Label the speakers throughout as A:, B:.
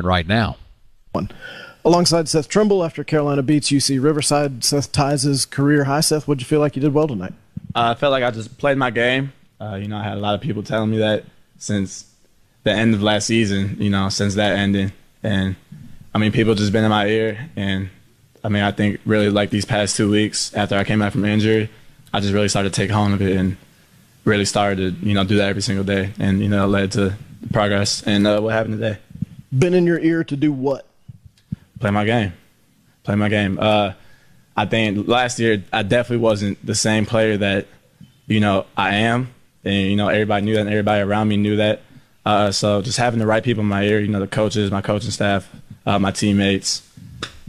A: right now.
B: Alongside Seth Trimble, after Carolina beats UC Riverside, Seth ties his career high. Seth, what'd you feel like you did well tonight?
C: I felt like I just played my game. I had a lot of people telling me that since the end of last season, since that ending. And, people just been in my ear. And, I think really like these past 2 weeks after I came back from injury, I just really started to take hold of it and really started to, do that every single day. And, it led to progress and what happened today.
B: Been in your ear to do what?
C: Play my game. I think last year I definitely wasn't the same player that, I am. And, everybody knew that and everybody around me knew that. So just having the right people in my ear, the coaches, my coaching staff, my teammates,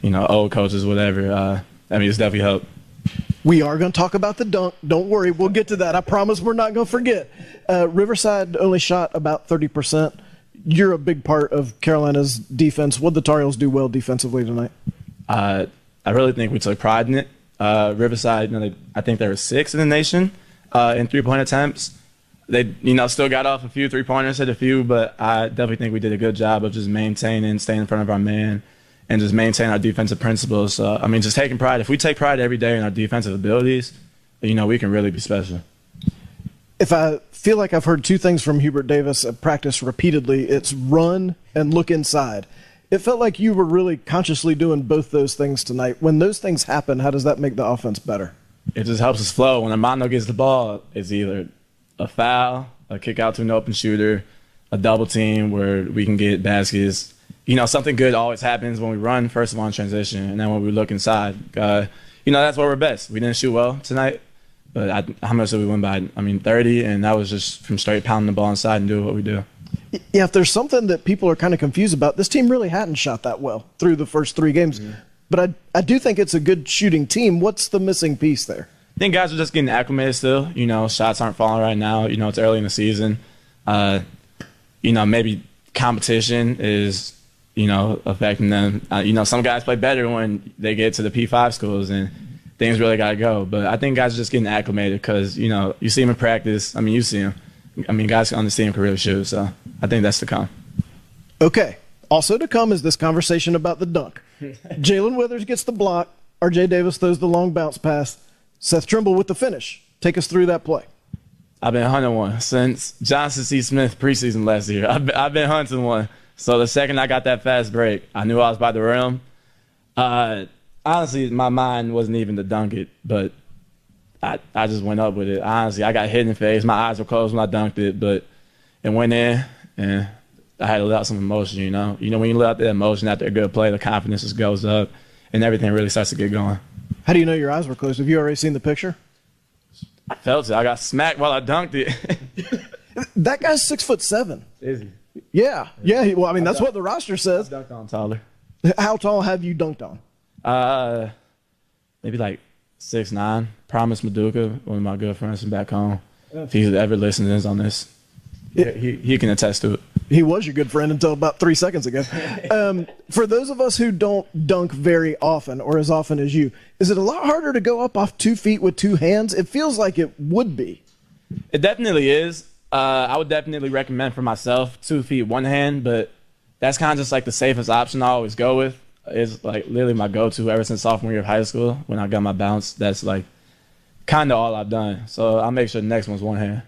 C: old coaches, whatever. It's definitely helped.
B: We are going to talk about the dunk. Don't worry. We'll get to that. I promise we're not going to forget. Riverside only shot about 30%. You're a big part of Carolina's defense. What did the Tar Heels do well defensively tonight?
C: I really think we took pride in it. Riverside, I think they were 6th in the nation in three-point attempts. They, still got off a few three-pointers, hit a few, but I definitely think we did a good job of just maintaining, staying in front of our man, and just maintaining our defensive principles. So, just taking pride. If we take pride every day in our defensive abilities, we can really be special.
B: If I feel like I've heard two things from Hubert Davis at practice repeatedly, it's run and look inside. It felt like you were really consciously doing both those things tonight. When those things happen, how does that make the offense better?
C: It just helps us flow. When Armando gets the ball, it's either a foul, a kick out to an open shooter, a double team where we can get baskets. Something good always happens when we run, first of all, in transition, and then when we look inside. That's where we're best. We didn't shoot well tonight, but how much did we win by? 30, and that was just from straight pounding the ball inside and doing what we do.
B: Yeah, if there's something that people are kind of confused about, this team really hadn't shot that well through the first 3 games. Mm-hmm. But I do think it's a good shooting team. What's the missing piece there?
C: I think guys are just getting acclimated still. Shots aren't falling right now. It's early in the season. Maybe competition is, affecting them. Some guys play better when they get to the P5 schools and things really got to go. But I think guys are just getting acclimated because, you see them in practice. You see them. Guys on the team can really shoot. So I think that's to come.
B: Okay. Also to come is this conversation about the dunk. Jalen Withers gets the block. R.J. Davis throws the long bounce pass. Seth Trimble with the finish. Take us through that play.
C: I've been hunting one since Johnson C. Smith preseason last year. I've been hunting one. So the second I got that fast break, I knew I was by the rim. Honestly, my mind wasn't even to dunk it, but I just went up with it. Honestly, I got hit in the face. My eyes were closed when I dunked it, but it went in, and I had to let out some emotion, when you let out that emotion after a good play, the confidence just goes up, and everything really starts to get going.
B: How do you know your eyes were closed? Have you already seen the picture?
C: I felt it. I got smacked while I dunked it.
B: That guy's 6'7".
C: Is he?
B: Yeah. That's what the roster says.
C: I dunked on taller.
B: How tall have you dunked on?
C: Maybe like 6'9". Promise Maduka, one of my good friends from back home. If he's ever listening on this, he can attest to it.
B: He was your good friend until about 3 seconds ago. For those of us who don't dunk very often or as often as you, is it a lot harder to go up off 2 feet with 2 hands? It feels like it would be.
C: It definitely is. I would definitely recommend for myself 2 feet, 1 hand, but that's kind of just like the safest option I always go with. It's like literally my go-to ever since sophomore year of high school when I got my bounce. That's like kind of all I've done. So I'll make sure the next one's 1 hand.